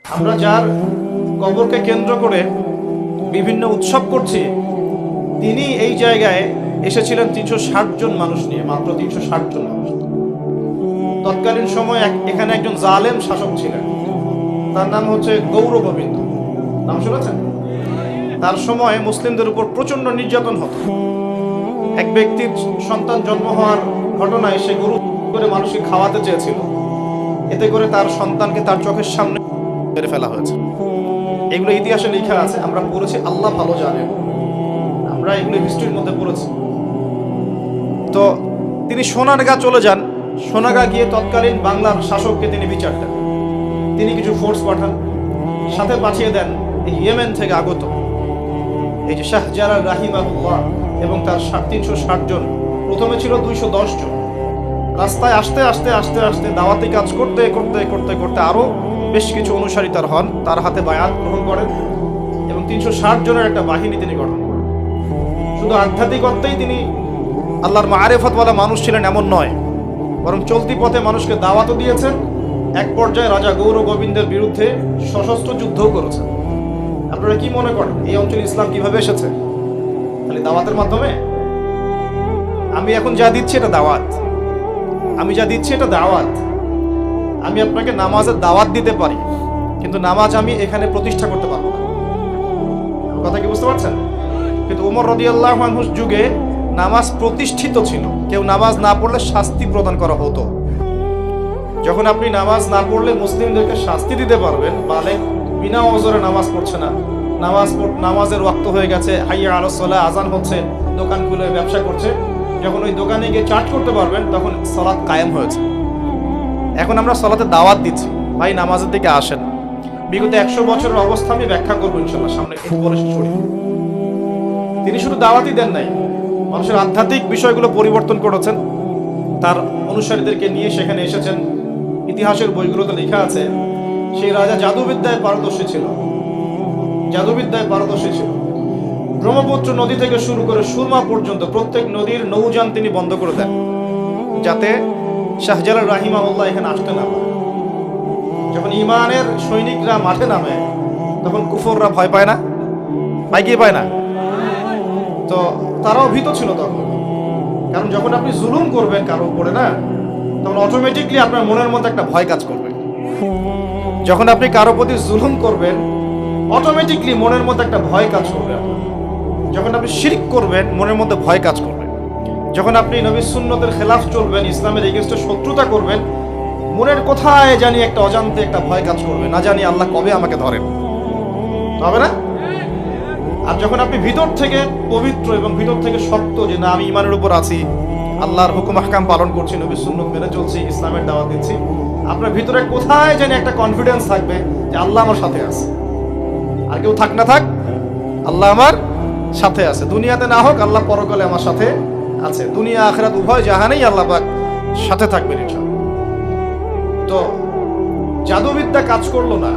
আমরা যার কবরকে কেন্দ্র করে বিভিন্ন উৎসব করছি, তিনি এই জায়গায় এসেছিলেন 360 জন মানুষ নিয়ে, মাত্র 360 জন মানুষ। তৎকালীন সময় এখানে একজন জালেম শাসক ছিলেন, তার নাম হচ্ছে গৌর গোবিন্দ। নাম শুনেছেন? তার সময় মুসলিমদের উপর প্রচন্ড নির্যাতন হতো। এক ব্যক্তির সন্তান জন্ম হওয়ার ঘটনায় সে গরু করে মানুষকে খাওয়াতে চেয়েছিল, এতে করে তার সন্তানকে তার চোখের সামনে মেরে ফেলা হয়েছে। এগুলো ইতিহাসে লেখা আছে, আমরা পড়েছি, আল্লাহ ভালো জানেন, আমরা এগুলো হিস্ট্রির মধ্যে পড়েছি। তো তিনি সোনারগাঁ চলে যান। সোনারগাঁ গিয়ে তৎকালীন বাংলার শাসককে তিনি বিচার দেন। তিনি কিছু ফোর্স পাঠান, সাথে পাঠিয়ে দেন এই ইয়েমেন থেকে আগত এই যে শাহজালাল রাহিমাহুল্লাহ এবং তার 360 জন। প্রথমে ছিল 210 জন। রাস্তায় আস্তে আস্তে আস্তে আস্তে দাওয়াতি কাজ করতে করতে করতে করতে আরো বেশ কিছু অনুসারী তার হন, তার হাতে বায়াত গ্রহণ করেন এবং 360 জনের একটা বাহিনী তিনি গঠন করেন। শুধু আধ্যাত্মিকত্বেই তিনি আল্লাহর মারিফতওয়ালা মানুষ ছিলেন এমন নয়, বরং চলতি পথে মানুষকে দাওয়াতও দিয়েছেন। এক পর্যায়ে রাজা গৌর গোবিন্দের বিরুদ্ধে সশস্ত্র যুদ্ধও করেছেন। আপনারা কি মনে করেন এই অঞ্চলে ইসলাম কিভাবে এসেছে? খালি দাওয়াতের মাধ্যমে? আমি এখন যা দিচ্ছি এটা দাওয়াত, আমি যা দিচ্ছি এটা দাওয়াত। আমি আপনাকে নামাজের দাওয়াত দিতে পারি, কিন্তু নামাজ আমি এখানে প্রতিষ্ঠা করতে পারবো না। কথা কি বুঝতে পারছেন? কিন্তু ওমর রাদিয়াল্লাহু আনহুর যুগে নামাজ প্রতিষ্ঠিত ছিল। কেউ নামাজ না পড়লে শাস্তি প্রদান করা হতো। যখন আপনি নামাজ না পড়লে মুসলিমদেরকে শাস্তি দিতে পারবেন, বালে বিনা ওজরে নামাজ পড়ছে না, নামাজের ওয়াক্ত হয়ে গেছে, হাইয়া আলাস সালাহ, আজান হচ্ছে, দোকান খুলে ব্যবসা করছে, যখন ওই দোকানে গিয়ে চার্জ করতে পারবেন তখন সালাত কায়েম হয়েছে। এখন আমরা সালাতে দাওয়াত দিচ্ছি, ভাই নামাজের দিকে আসেন। বিগত 100 বছরের অবস্থা আমি ব্যাখ্যা করবো ইনশাল্লাহ সামনে। তিনি শুধু দাওয়াতই দেন নাই, মানুষের আধ্যাত্মিক বিষয়গুলো পরিবর্তন করেছেন। তার অনুসারীদেরকে নিয়ে সেখানে এসেছেন। ইতিহাসের বইগুলোতে লেখা আছে সেই রাজা জাদুবিদ্যায় পারদর্শী ছিল, জাদুবিদ্যায় পারদর্শী ছিল। ব্রহ্মপুত্র নদী থেকে শুরু করে সুরমা পর্যন্ত প্রত্যেক নদীর নৌযান তিনি বন্ধ করে দেন, যাতে শাহজালাল রাহিমাহুল্লাহ এখানে আসতে না পারে। যখন ইমানের সৈনিকরা মাঠে নামে তখন কুফররা ভয় পায় না? পায় কি পায় না? তো তারাও ভীত ছিল তখন, কারণ যখন আপনি জুলুম করবেন কারো উপরে না, তখন অটোমেটিকলি আপনার মনের মধ্যে একটা ভয় কাজ করবে। যখন আপনি কারো প্রতি জুলুম করবেন, অটোমেটিকলি মনের মধ্যে একটা ভয় কাজ করবে। যখন আপনি শিরক করবেন, মনের মধ্যে ভয় কাজ করবে। যখন আপনি নবীর সুন্নতের খেলাফ চলবেন, ইসলামের এগেইনস্টে শত্রুতা করবেন, মনের কোথায় জানি একটা অজান্তে একটা ভয় কাজ করবে, না জানি আল্লাহ কবে আমাকে ধরেন, হবে না? আর যখন আপনি ভিতর থেকে পবিত্র এবং ভিতর থেকে শক্ত, যে না আমি ইমানের উপর আছি, আল্লাহর হুকুম আহকাম পালন করছি, নবীর সুন্নত মেনে চলছি, ইসলামের দাওয়াত দিচ্ছি, আপনার ভিতরে কোথায় জানি একটা কনফিডেন্স থাকবে যে আল্লাহ আমার সাথে আছে। আর কেউ থাক না থাক, আল্লাহ আমার সাথে আছে। দুনিয়াতে না হোক, আল্লাহ পরকালে আমার সাথে আছে। দুনিয়া আখিরাত উভয় জাহানেই আল্লাহ পাক সাথে থাকবেন ইনশাআল্লাহ। তো জাদুবিদ্যা কাজ করলো না।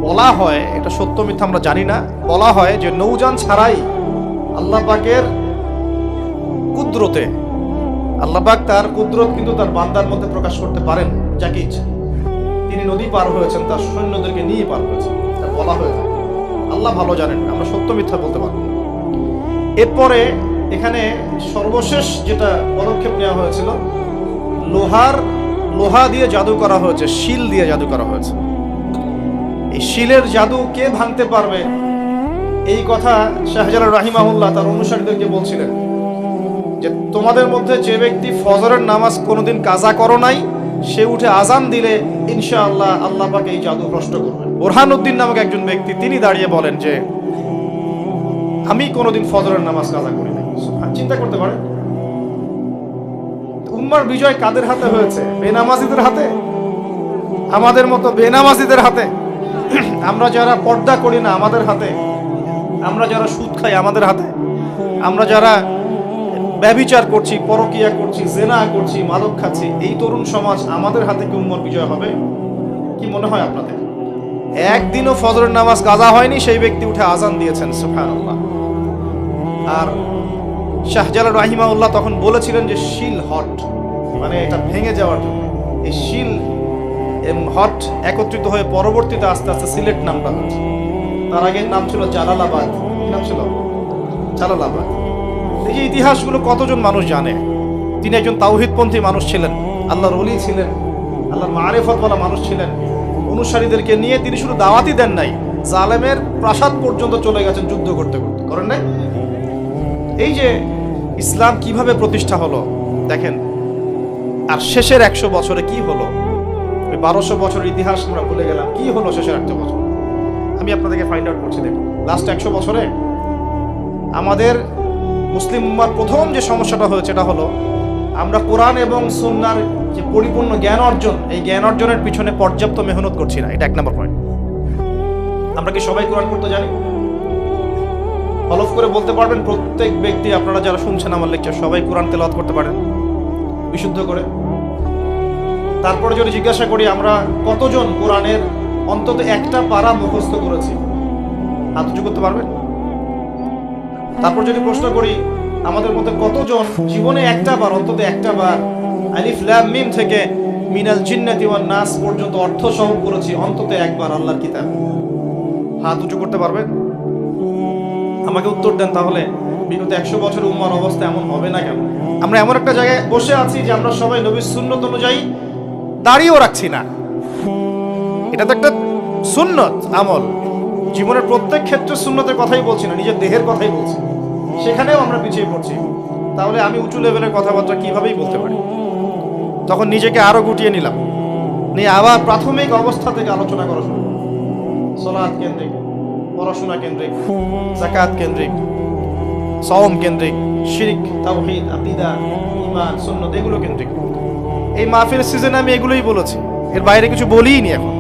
বলা হয়, এটা সত্য মিথ্যা আমরা জানি না, বলা হয় যে নৌযান ছাড়াই আল্লাহ পাকের কুদরতে, আল্লাহ পাক তার কুদরত কিন্তু তার বান্দার মধ্যে প্রকাশ করতে পারেন যাকে ইচ্ছা। তিনি নদী পার হয়েছেন, তার সৈন্যদেরকে নিয়ে পার হয়েছেন, তা বলা হয়ে থাকে। আল্লাহ ভালো জানেন, আমরা সত্য মিথ্যা বলতে পারবো না। এরপরে এখানে সর্বশেষ যেটা পদক্ষেপ নেওয়া হয়েছিল, লোহা দিয়ে জাদু করা হয়েছে, শিল দিয়ে জাদু করা হয়েছে। এই শিলের জাদু কে ভাঙতে পারবে, এই কথা শাহজালাল রাহিমাহুল্লাহ তার অনুসারীদেরকে বলছিলেন যে তোমাদের মধ্যে যে ব্যক্তি ফজরের নামাজ কোনোদিন কাজা করো নাই, সে উঠে আজান দিলে ইনশাআল্লাহ আল্লাহ পাক এই জাদু ভ্রষ্ট করবেন। বুরহানুদ্দিন নামক একজন ব্যক্তি, তিনি দাঁড়িয়ে বলেন যে আমি কোনোদিন ফজরের নামাজ কাজা করি নাই। চিন্তা করতে পারেন, উম্মার বিজয় কাদের হাতে হয়েছে? বেনামাজিদের হাতে, আমাদের মতো বেনামাজিদের হাতে। আমরা যারা পর্দা করি না আমাদের হাতে, আমরা যারা সুদ খাই আমাদের হাতে, আমরা যারা ব্যভিচার করছি, পরকিয়া করছি, জেনা করছি, মাদক খাচ্ছি, এই তরুণ সমাজ, আমাদের হাতে কি উম্মার বিজয় হবে? কি মনে হয় আপনাদের? একদিনও ফজরের নামাজ কাজা হয়নি, সেই ব্যক্তি উঠে আজান দিয়েছেন, সুবহানাল্লাহ। আর শাহজালাল রাহিমাহুল্লাহ তখন বলেছিলেন যে শিল হট, মানে এটা ভেঙে যাওয়ার জন্য। এই শিল এবং হট একত্রিত হয়ে পরবর্তীতে আস্তে আস্তে সিলেট নামটা হয়েছে। তার আগের নাম ছিল জালালাবাদ। কি নাম ছিল? জালালাবাদ। এই যে ইতিহাসগুলো কতজন মানুষ জানে? তিনি একজন তাওহীদপন্থী মানুষ ছিলেন, আল্লাহর ওলি ছিলেন, আল্লাহর মারিফতওয়ালা মানুষ ছিলেন। অনুসারীদেরকে নিয়ে তিনি শুধু দাওয়াতই দেন নাই, জালেমের প্রাসাদ পর্যন্ত চলে গেছেন যুদ্ধ করতে করতে, করেন নাই? এই যে ইসলাম কিভাবে প্রতিষ্ঠা হলো দেখেন। আর শেষের 100 বছরে কি হলো? ওই 1200 বছরের ইতিহাস আমরা ভুলে গেলাম, কি হলো শেষের 100 বছর? আমি আপনাদেরকে ফাইন্ড আউট করছি। দেখুন, লাস্ট 100 বছরে আমাদের মুসলিম উম্মার প্রথম যে সমস্যাটা হয়েছে এটা হলো আমরা কোরআন এবং সুন্নাহর যে পরিপূর্ণ জ্ঞান অর্জন, এই জ্ঞান অর্জনের পিছনে পর্যাপ্ত মেহনত করছি না। এটা 1 নম্বর পয়েন্ট। আমরা কি সবাই কোরআন পড়তে জানি? হলফ করে বলতে পারবেন প্রত্যেক ব্যক্তি, আপনারা যারা শুনছেন আমার লেকচার, সবাই কোরআন তেলাওয়াত করতে পারেন বিশুদ্ধ করে? তারপরে যদি জিজ্ঞাসা করি আমরা কতজন কোরআনের অন্তত একটা পারা মুখস্থ করেছি, হাত উঁচু করতে পারবেন? তারপর যদি প্রশ্ন করি আমাদের মধ্যে কতজন জীবনে একটা বার, অন্তত একটা বার আলিফ লাম মিম থেকে মিনাল জিন্নাতি ওয়ান নাস পর্যন্ত অর্থ সহ করেছি অন্তত একবার আল্লাহর কিতাব, হাত উঁচু করতে পারবেন? আমাকে উত্তর দেন। তাহলে বিগত 100 বছরের উম্মার অবস্থা এমন হবে না কেন? আমরা এমন একটা জায়গায় বসে আছি যে আমরা সবাই নবীর সুন্নত অনুযায়ী দাঁড়িয়েও রাখছি না। এটা তো একটা সুন্নত আমল, জীবনের প্রত্যেক ক্ষেত্রে সুন্নতের কথাই বলছি না, নিজের দেহের কথাই বলছি, সেখানেও আমরা পিছিয়ে পড়ছি। তাহলে আমি উঁচু লেভেলের কথাবার্তা কিভাবেই বলতে পারি? তখন নিজেকে আরো গুটিয়ে নিলাম, নিয়ে আবার প্রাথমিক অবস্থা থেকে আলোচনা করা শুরু। সালাত কেন্দ্রিক, পড়াশোনা কেন্দ্রিক, যাকাত কেন্দ্রিক, সাওম কেন্দ্রিক, শিরক, তাওহীদ, আকীদা, ঈমান, সুন্নাত এগুলো কেন্দ্রিক। এই মাহফিলের সিজনে আমি এগুলোই বলেছি, এর বাইরে কিছু বলিই নি এখন।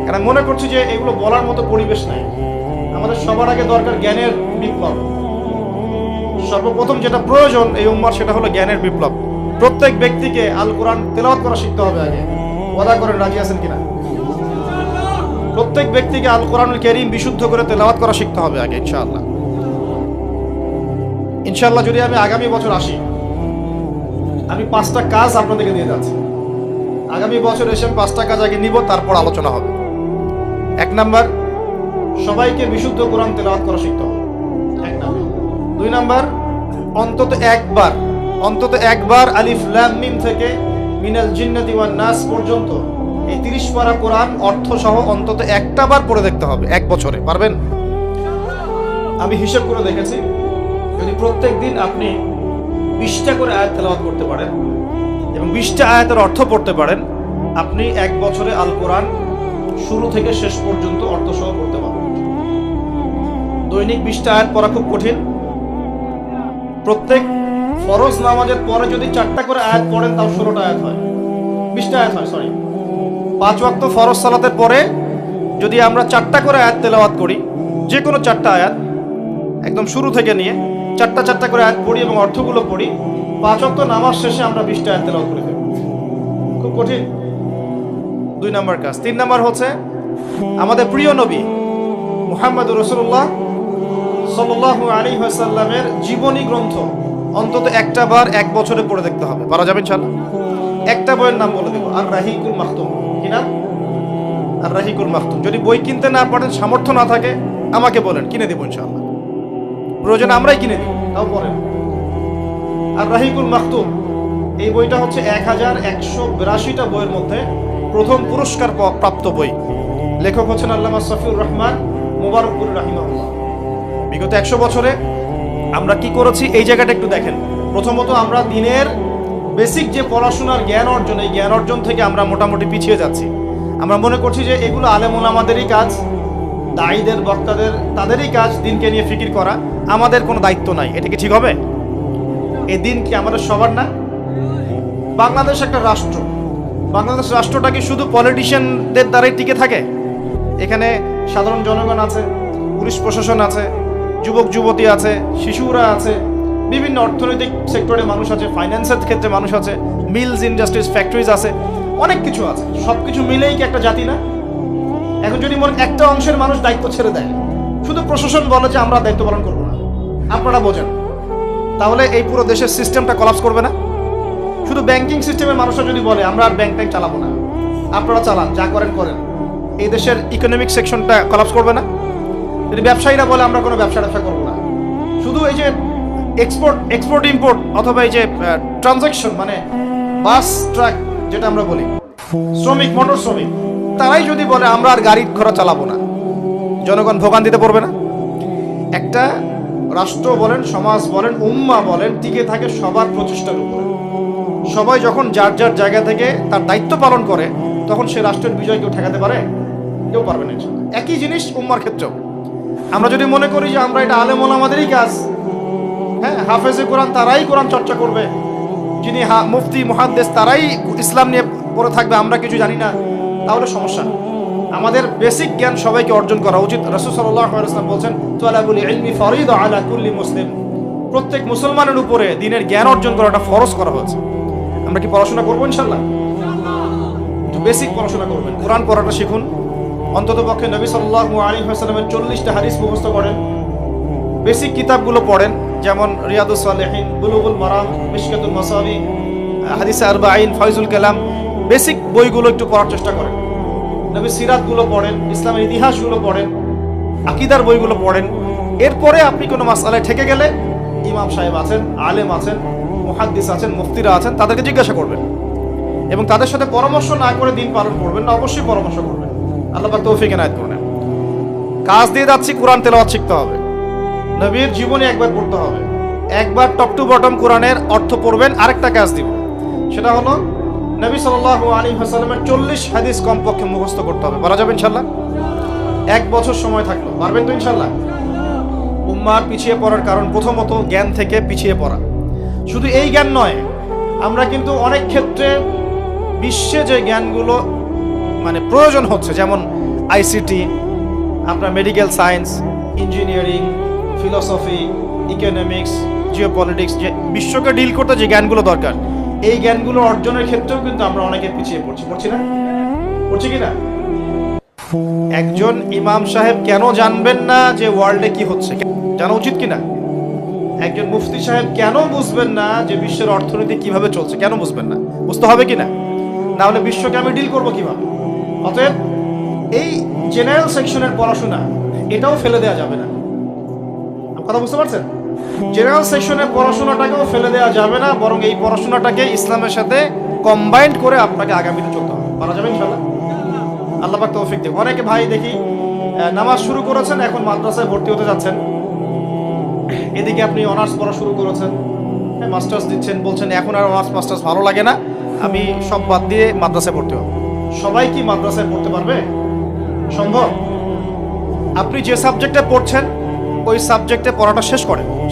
কারণ মনে করছি যে এগুলো বলার মতো পরিবেশ নাই। আমাদের সবার আগে দরকার জ্ঞানের বিপ্লব। সর্বপ্রথম যেটা প্রয়োজন এই উম্মার সেটা হলো জ্ঞানের বিপ্লব। প্রত্যেক ব্যক্তিকে আল কোরআন তেলাওয়াত করা শিখতে হবে আগে। ওয়াদা করেন, রাজি আছেন কিনা? প্রত্যেক ব্যক্তিকে আল কোরআনুল কারীম বিশুদ্ধ করে তেলাওয়াত করা শিখতে হবে আগে, ইনশাআল্লাহ। ইনশাআল্লাহ যদি আমি আগামী বছর আসি, আমি 5টা কাজ আপনাদেরকে দিয়ে যাচ্ছি। আগামী বছর এসে 5টা কাজ আগে নিব, তারপর আলোচনা হবে। 1 নাম্বার, সবাইকে বিশুদ্ধ কোরআন তেলাওয়াত করা শিখতে হবে, 1 নাম্বার। 2 নাম্বার, অন্তত একবার আলিফ লাম মিম থেকে মিনাল জিন্নাতি ওয়ান নাস পর্যন্ত এই 30 পারা কোরআন অর্থ সহ অন্তত একটা বার পড়ে দেখতে হবে 1 বছরে। পারবেন? আমি হিসাব করে দেখেছি, যদি প্রত্যেক দিন আপনি 20টা করে আয়াত তেলাওয়াত করতে পারেন এবং 20টা আয়াতের অর্থ পড়তে পারেন, আপনি 1 বছরে আল কোরআন শুরু থেকে শেষ পর্যন্ত অর্থ সহ পড়তে পারবেন। দৈনিক 20টা আয়াত পড়া খুব কঠিন। প্রত্যেক ফরজ নামাজের পরে যদি 4টা করে আয়াত পড়েন তাও 16টা আয়াত হয়, 20টা আয়াত হয়, সরি। 5 ওয়াক্ত ফরজ সালাতের পরে যদি আমরা 4টা করে আয়াত তেলাওয়াত করি, যে কোনো 4টা আয়াত একদম শুরু থেকে নিয়ে 4টা করে আয়াত পড়ি এবং অর্থগুলো পড়ি, 5 ওয়াক্ত নামাজ শেষে আমরা 20টা আয়াত তেলাওয়াত করে ফেলি। খুব কঠিন। 2 নাম্বার কাজ। 3 নাম্বার হচ্ছে আমাদের প্রিয় নবী মুহাম্মদুর রাসূলুল্লাহ সাল্লাল্লাহু আলাইহি ওয়াসাল্লামের জীবনী গ্রন্থ অন্তত একটা বার 1 বছরে পড়ে দেখতে হবে। পারা যাবে ইনশাআল্লাহ? একটা বইয়ের নাম বলে দেব, আর রাহিকুল মাখতুম। কি নাম? আর রাহিকুল মাখতুম। যদি বই কিনতে না পারেন, সামর্থ্য না থাকে, আমাকে বলেন, কিনে দেব ইনশাআল্লাহ। প্রয়োজনে আমরাই কিনে দিব, তাও পড়েন। আর রাহিকুল মাখতুম এই বইটা হচ্ছে 1182টা বইয়ের মধ্যে প্রথম পুরস্কার প্রাপ্ত বই। লেখক হচ্ছেন আল্লামা সফিউর রহমান মুবারকপুরী রাহিমাহুল্লাহ। বিগত 100 বছরে আমরা কি করেছি এই জায়গাটা একটু দেখেন। প্রথমত আমরা দিনের বেসিক যে পড়াশোনার জ্ঞান অর্জন, এই জ্ঞান অর্জন থেকে আমরা মোটামুটি পিছিয়ে যাচ্ছি। আমরা মনে করছি যে এগুলো আলেম ওলামাদেরই কাজ, দায়ীদের, বক্তাদের, তাদেরই কাজ দিনকে নিয়ে ফিকির করা, আমাদের কোনো দায়িত্ব নাই। এটা কি ঠিক হবে? এই দিন কি আমাদের সবার না? বাংলাদেশ একটা রাষ্ট্র। বাংলাদেশ রাষ্ট্রটা কি শুধু পলিটিশিয়ানদের দ্বারাই টিকে থাকে? এখানে সাধারণ জনগণ আছে, পুলিশ প্রশাসন আছে, যুবক যুবতী আছে, শিশুরা আছে, বিভিন্ন অর্থনৈতিক সেক্টরে মানুষ আছে, ফাইন্যান্সের ক্ষেত্রে মানুষ আছে, মিলস, ইন্ডাস্ট্রিজ, ফ্যাক্টরিজ আছে, অনেক কিছু আছে। সব কিছু মিলেই কি একটা জাতি না? এখন যদি মনে একটা অংশের মানুষ দায়িত্ব ছেড়ে দেয়, শুধু প্রশাসন বলে যে আমরা দায়িত্ব পালন করবো না, আপনারা বোঝেন, তাহলে এই পুরো দেশের সিস্টেমটা কলাপস করবে না? শুধু ব্যাংকিং সিস্টেমের মানুষরা যদি বলে আমরা আর ব্যাংক চালাবো না, আপনারা চালান, যা করেন করেন, এই দেশের ইকোনমিক সেকশনটা কলাপস করবে না? যদি ব্যবসায়ীরা বলে আমরা কোনো ব্যবসা করবো না, শুধু এই যে এক্সপোর্ট ইম্পোর্ট অথবা এই যে ট্রানজাকশন, মানে বাস ট্রাক যেটা আমরা বলি, শ্রমিক, মোটর শ্রমিক, তারাই যদি বলে আমরা আর গাড়ি ঘোড়া চালাবো না, জনগণ ভোগান্তিতে পড়বে না? একটা রাষ্ট্র বলেন, সমাজ বলেন, উম্মা বলেন, টিকে থাকে সবার প্রচেষ্টার উপরে। সবাই যখন যার যার জায়গা থেকে তার দায়িত্ব পালন করে, তখন সে রাষ্ট্রের বিজয় কেউ ঠেকাতে পারে? কেউ পারবে না। একই জিনিস উম্মার ক্ষেত্রেও। আমরা যদি মনে করি যে আমরা এটা আলেম ওলামাদেরই কাজ, হ্যাঁ, হাফেজে কোরআন তারাই কোরআন চর্চা করবে, যিনি মুফতি মুহাদ্দিস তারাই ইসলাম নিয়ে পড়ে থাকবে, আমরা কিছু জানি না, তাহলে সমস্যা। আমাদের বেসিক জ্ঞান সবাইকে অর্জন করা উচিত। রাসূল সাল্লাল্লাহু আলাইহি ওয়াসাল্লাম বলেন, তালাবুল ইলমি ফরিদা আলা কুল্লি মুসলিম। প্রত্যেক মুসলমানের উপরে দ্বীনের জ্ঞান অর্জন করাটা ফরজ করা হয়েছে। আমরা কি পড়াশোনা করবো ইনশাআল্লাহ? বেসিক পড়াশোনা করবেন, কোরআন পড়াটা শিখুন। অন্ততপক্ষে নবী সাল্লাল্লাহু আলাইহি ওয়াসাল্লামের 40টা হাদিস মুখস্থ করেন। বেসিক কিতাবগুলো পড়েন, যেমন রিয়াদুস সালেহিন, বুলুগুল মারাম, মিশকাতুল মাসাবি, হাদিসে আরবাঈন, ফয়জুল কালাম, বেসিক বইগুলো একটু পড়ার চেষ্টা করেন। নবীর সিরাতগুলো পড়েন, ইসলামের ইতিহাসগুলো পড়েন, আকীদার বইগুলো পড়েন। এরপরে আপনি কোনো মাসআলায় ঠেকে গেলে ইমাম সাহেব আছেন, আলেম আছেন, মুহাদ্দিস আছেন, মুফতিরা আছেন, তাদেরকে জিজ্ঞাসা করবেন এবং তাদের সাথে পরামর্শ না করে দিন পালন করবেন না, অবশ্যই পরামর্শ করবেন। আল্লাহ পাক তৌফিক এনায়েত করুন। কাজ দিয়ে যাচ্ছি, কোরআন তেলাওয়াত শিখতে হবে, নবীর জীবনে একবার পড়তে হবে, একবার টপ টু বটম কোরআনের অর্থ পড়বেন। আরেকটা কাজ দিব, সেটা হলো নবী সাল্লাল্লাহু আলাইহি ওয়াসাল্লামের 40 হাদিস কমপক্ষে মুখস্থ করতে হবে। পারা যাবে ইনশাআল্লাহ? 1 বছর সময় থাকলো, পারবেন তো ইনশাআল্লাহ? উম্মার পিছিয়ে পড়ার কারণ প্রথমত জ্ঞান থেকে পিছিয়ে পড়া। শুধু এই জ্ঞান নয়, আমরা কিন্তু অনেক ক্ষেত্রে বিশ্বে যে জ্ঞানগুলো মানে প্রয়োজন হচ্ছে, যেমন আইসিটি, আপনার medical science, engineering, philosophy, economics, geopolitics, যে বিশ্বকে ডিল করতে যে জ্ঞানগুলো দরকার, এই জ্ঞানগুলো অর্জনের ক্ষেত্রেও কিন্তু আমরা অনেকে পিছিয়ে পড়ছি না? পড়ছি কিনা? একজন ইমাম সাহেব কেন জানবেন না যে ওয়ার্ল্ডে কি হচ্ছে? জানা উচিত কিনা? একজন মুফতি সাহেব কেন বুঝবেন না যে বিশ্বের অর্থনীতি কিভাবে চলছে? কেন বুঝবেন না? বুঝতে হবে কিনা? না হলে বিশ্বকে আমি ডিল করবো কিভাবে? অতএব এই জেনারেল সেকশনের পড়াশোনা এটাও ফেলে দেওয়া যাবে না। কথা বুঝতে পারছেন? জেনারেল সেকশনের পড়াশোনাটাকেও ফেলে দেওয়া যাবে না, বরং এই পড়াশোনাটাকে ইসলামের সাথে কম্বাইন্ড করে আপনাকে আগামীতে চলতে হবে। পারা যাবে ইনশাআল্লাহ? আল্লাহ পাক তৌফিক দেন। অনেকে ভাই দেখি নামাজ শুরু করেছেন, এখন মাদ্রাসায় ভর্তি হতে যাচ্ছেন, এদিকে আপনি অনার্স পড়া শুরু করেছেন, মাস্টার্স দিচ্ছেন, বলছেন এখন আর অনার্স মাস্টার্স ভালো লাগে না, আমি সব বাদ দিয়ে মাদ্রাসায় পড়তে হবে। সবাই কি মাদ্রাসায় পড়তে পারবে? সম্ভব? আপনি যে সাবজেক্টে পড়ছেন ওই সাবজেক্টে পড়াটা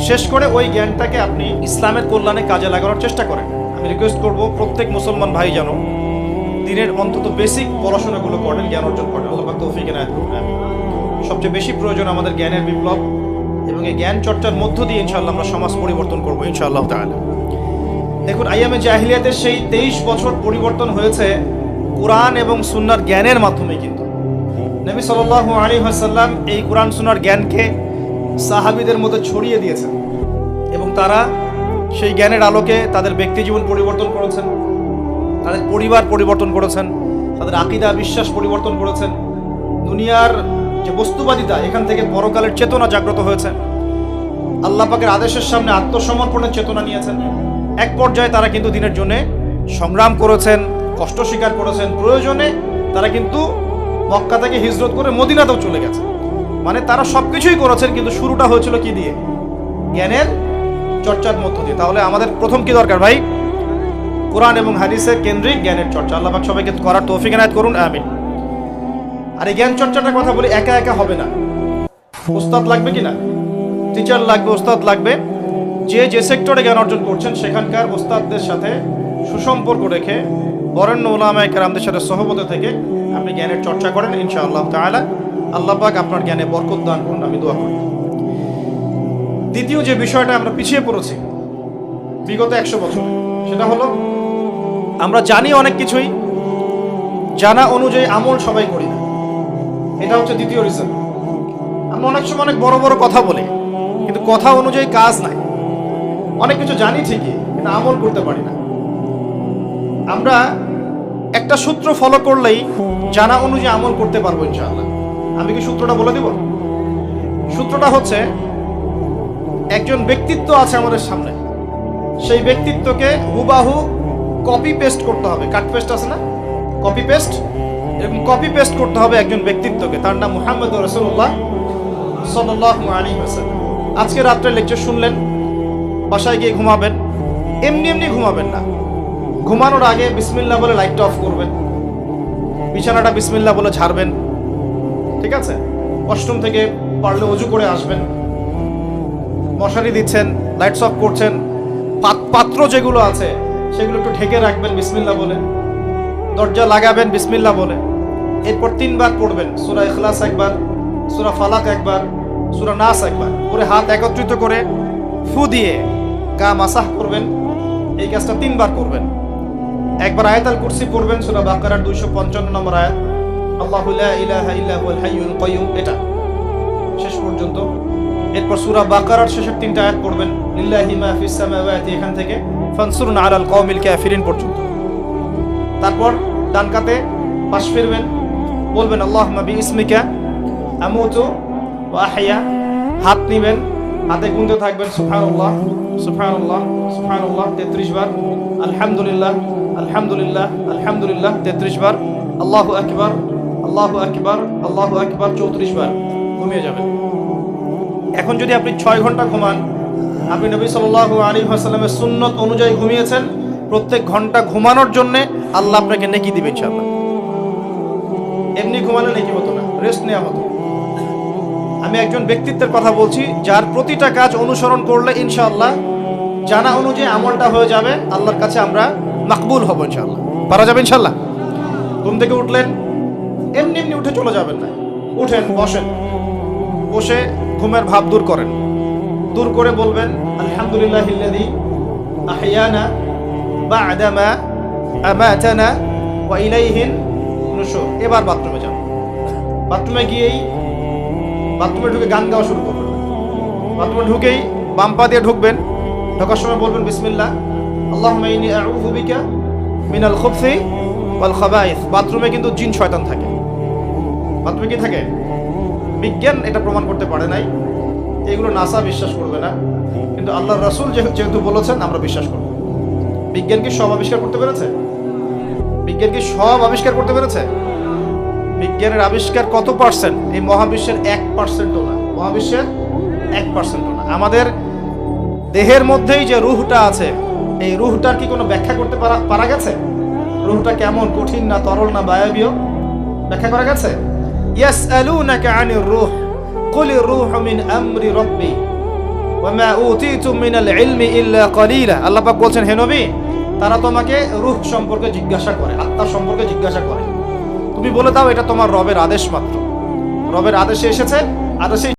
শেষ করে ওই জ্ঞানটাকে আপনি ইসলামের কল্যাণে কাজে লাগানোর চেষ্টা করেন। আমি রিকোয়েস্ট করব প্রত্যেক মুসলমান ভাই যেন দিনের অন্তত বেসিক পড়াশোনাগুলো করেন, জ্ঞান অর্জন করেন। আল্লাহ পাক তৌফিক এনায়েত করুন। সবচেয়ে বেশি প্রয়োজন আমাদের জ্ঞানের বিপ্লব, এবং এই জ্ঞান চর্চার মধ্য দিয়ে ইনশাআল্লাহ আমরা সমাজ পরিবর্তন করবো ইনশাআল্লাহ তাআলা। দেখুন, আইয়ামে জাহিলিয়াতের সেই 23 বছর পরিবর্তন হয়েছে কোরআন এবং সুন্নাহর জ্ঞানের মাধ্যমে। কিন্তু নবী সাল্লাল্লাহু আলাইহি ওয়াসাল্লাম এই কোরআন সুন্নাহর জ্ঞানকে সাহাবীদের মধ্যে ছড়িয়ে দিয়েছেন এবং তারা সেই জ্ঞানের আলোকে তাদের ব্যক্তি জীবন পরিবর্তন করেছেন, তাদের পরিবার পরিবর্তন করেছেন, তাদের আকীদা বিশ্বাস পরিবর্তন করেছেন। দুনিয়ার যে বস্তুবাদিতা, এখান থেকে পরকালের চেতনা জাগ্রত হয়েছে। আল্লাহ পাকের আদেশের সামনে আত্মসমর্পণের চেতনা নিয়েছেন। এক পর্যায়ে তারা কিন্তু দিনের জন্য সংগ্রাম করেছেন, কষ্ট স্বীকার করেছেন। প্রয়োজনে তারা কিন্তু মক্কা থেকে হিজরত করে মদিনাতেও চলে গেছে। মানে তারা সবকিছুই করেছেন, কিন্তু শুরুটা হয়েছিল কি দিয়ে? জ্ঞানের চর্চার মধ্য দিয়ে। তাহলে আমাদের প্রথম কি দরকার ভাই? কোরআন এবং হাদিসের কেন্দ্রিক জ্ঞানের চর্চা। আল্লাহ পাক সবাইকে করার তৌফিক এনায়েত করুন, আমিন। আর এই জ্ঞান চর্চাটার কথা বলি, একা একা হবে না, উস্তাদ লাগবে কিনা? টিচার লাগবে, উস্তাদ লাগবে। যে সেক্টরে জ্ঞান অর্জন করছেন সেখানকার উস্তাদদের সাথে সুসম্পর্ক রেখে বরেণ্য উলামায়ে কেরামদের সাথে সহবতে থেকে আপনি জ্ঞানের চর্চা করেন ইনশাআল্লাহ তাআলা। আল্লাহ পাক আপনার জ্ঞানে বরকত দান করুন, আমি দোয়া করি। দ্বিতীয় যে বিষয়টা আমরা পিছিয়ে পড়েছি বিগত 100 বছর, সেটা হলো আমরা জানি অনেক কিছুই, জানা অনুযায়ী আমল সবাই করি না। এটা হচ্ছে দ্বিতীয় রিজন। আমরা অনেক সময় অনেক বড় বড় কথা বলি, কিন্তু কথা অনুযায়ী কাজ নাই। অনেক কিছু জানি ঠিকই, কিন্তু আমল করতে পারি না। আমরা একটা সূত্র ফলো করলেই জানা অনুযায়ী আমল করতে পারবো ইনশাআল্লাহ। আমি কি সূত্রটা বলে দিব? সূত্রটা হচ্ছে, একজন ব্যক্তিত্ব আছে আমাদের সামনে, সেই ব্যক্তিত্বকে হুবাহু কপি পেস্ট করতে হবে। কাট পেস্ট আছে না, কপি পেস্ট, এরকম কপি পেস্ট করতে হবে একজন ব্যক্তিত্বকে। তার নাম মুহাম্মদ রাসূলুল্লাহ সাল্লাল্লাহু আলাইহি ওয়াসাল্লাম। আজকে রাত্রে লেকচার শুনলেন, বাসায় গিয়ে ঘুমাবেন, এমনি এমনি ঘুমাবেন না। ঘুমানোর আগে বিসমিল্লাহ বলে লাইটটা অফ করবেন, বিছানাটা বিসমিল্লাহ বলে ঝাড়বেন, ঠিক আছে? ওয়াশরুম থেকে পারলে ওযু করে আসবেন, মশারি দিচ্ছেন, লাইটস অফ করছেন, পাত্র যেগুলো আছে সেগুলো একটু ঢেকে রাখবেন বিসমিল্লাহ বলে, দরজা লাগাবেন বিসমিল্লাহ বলে। এরপর 3 বার পড়বেন সূরা ইখলাস একবার, সূরা ফালাক একবার, সূরা নাস একবার, পরে হাত একত্রিত করে ফু দিয়ে গা মাসাহ করবেন। এই কাজটা 3 বার করবেন। একবার আয়াতুল কুরসি পড়বেন, সূরা বাকারার 255 নম্বর আয়াত, আল্লাহু লা ইলাহা ইল্লা হুয়াল হাইয়ুল কাইয়ুম, এটা শেষ পর্যন্ত। এরপর সূরা বাকারার শেষের 3টা আয়াত পড়বেন, লিল্লাহি মা ফিস সামাওয়াতি, এখান থেকে ফানসুরনা আলাল কওমিল কাফিরিন পর্যন্ত। তারপর ডান কাতে পাশ ফিরবেন, বলবেন আল্লাহুম্মা বিইসমিকা আমুতু ওয়া আহইয়া। হাত নিবেন, হাতে গুনতে থাকবেন সুবহানাল্লাহ সুবহানাল্লাহ সুবহানাল্লাহ 33 বার, আলহামদুলিল্লাহ আলহামদুলিল্লাহ আলহামদুলিল্লাহ 33 বার, আল্লাহু আকবার আল্লাহু আকবার আল্লাহু আকবার 34 বার, ঘুমিয়ে যাবেন। এখন যদি আপনি 6 ঘন্টা ঘুমান, আপনি নবী সাল্লাল্লাহু আলাইহি ওয়াসাল্লামের সুন্নত অনুযায়ী ঘুমিয়েছেন, প্রত্যেক ঘন্টা ঘুমানোর জন্য আল্লাহ আপনাকে নেকি দিবেন ইনশাআল্লাহ। এমনি ঘুমালে নেকি হতো না, রেস্ট নেওয়া হতো। আমি একজন ব্যক্তিত্বের কথা বলছি, যার প্রতিটা কাজ অনুসরণ করলে ইনশাআল্লাহ জানা অনুযায়ী আমলটা হয়ে যাবে, আল্লাহর কাছে আমরা মাকবুল হব ইনশাআল্লাহ। পারা যাবে ইনশাআল্লাহ। ঘুম থেকে উঠলেন, এমনি এমনি উঠে চলে যাবেন না, উঠেন, বসেন, বসে ঘুমের ভাব দূর করেন, দূর করে বলবেন আলহামদুলিল্লাহিল্লাযী আহইয়ানা বা'দা মা আমাতানা ওয়া ইলাইহিন নুশুর। এবার বাথরুমে যান, বাথরুমে গিয়েই বাথরুমে ঢুকে গান গাওয়া শুরু করবেন। বাথরুমে ঢুকেই বাম পা দিয়ে ঢুকবেন, ঢোকার সময় বলবেন বিসমিল্লাহ আল্লাহুম্মা ইন্নী আউযু বিকা মিনাল খুবসি ওয়াল খাবাইস। বাথরুমে কিন্তু জিন শয়তান থাকে। বাথরুমে কি থাকে? বিজ্ঞান এটা প্রমাণ করতে পারে নাই, এগুলো নাসা বিশ্বাস করবে না, কিন্তু আল্লাহর রাসূল যেহেতু বলেছেন আমরা বিশ্বাস করব। বিজ্ঞান কি সব আবিষ্কার করতে পেরেছে? বিজ্ঞান কি সব আবিষ্কার করতে পেরেছে? বিজ্ঞানের আবিষ্কার কত পার্সেন্ট? এই মহাবিশ্বের 1%ও না, মহাবিশ্বের 1%ও না। আমাদের দেহের মধ্যেই যে রূহটা আছে, এই রূহটার কি কোনো ব্যাখ্যা করতে পারা গেছে? রূহটা কেমন, কঠিন না তরল না বায়বীয়, ব্যাখ্যা করা গেছে? ইয়াসআলুনাকা আনির রূহ কুলির রূহু মিন আমরি রাব্বি ওয়া মা উতীতুম মিনাল ইলমি ইল্লা কালিলা। আল্লাহ পাক বলছেন, হে নবী, তারা তোমাকে রূহ সম্পর্কে জিজ্ঞাসা করে, আত্মা সম্পর্কে জিজ্ঞাসা করে, তুমি বলে দাও এটা তোমার রবের আদেশ মাত্র। রবের আদেশে এসেছে, আদেশে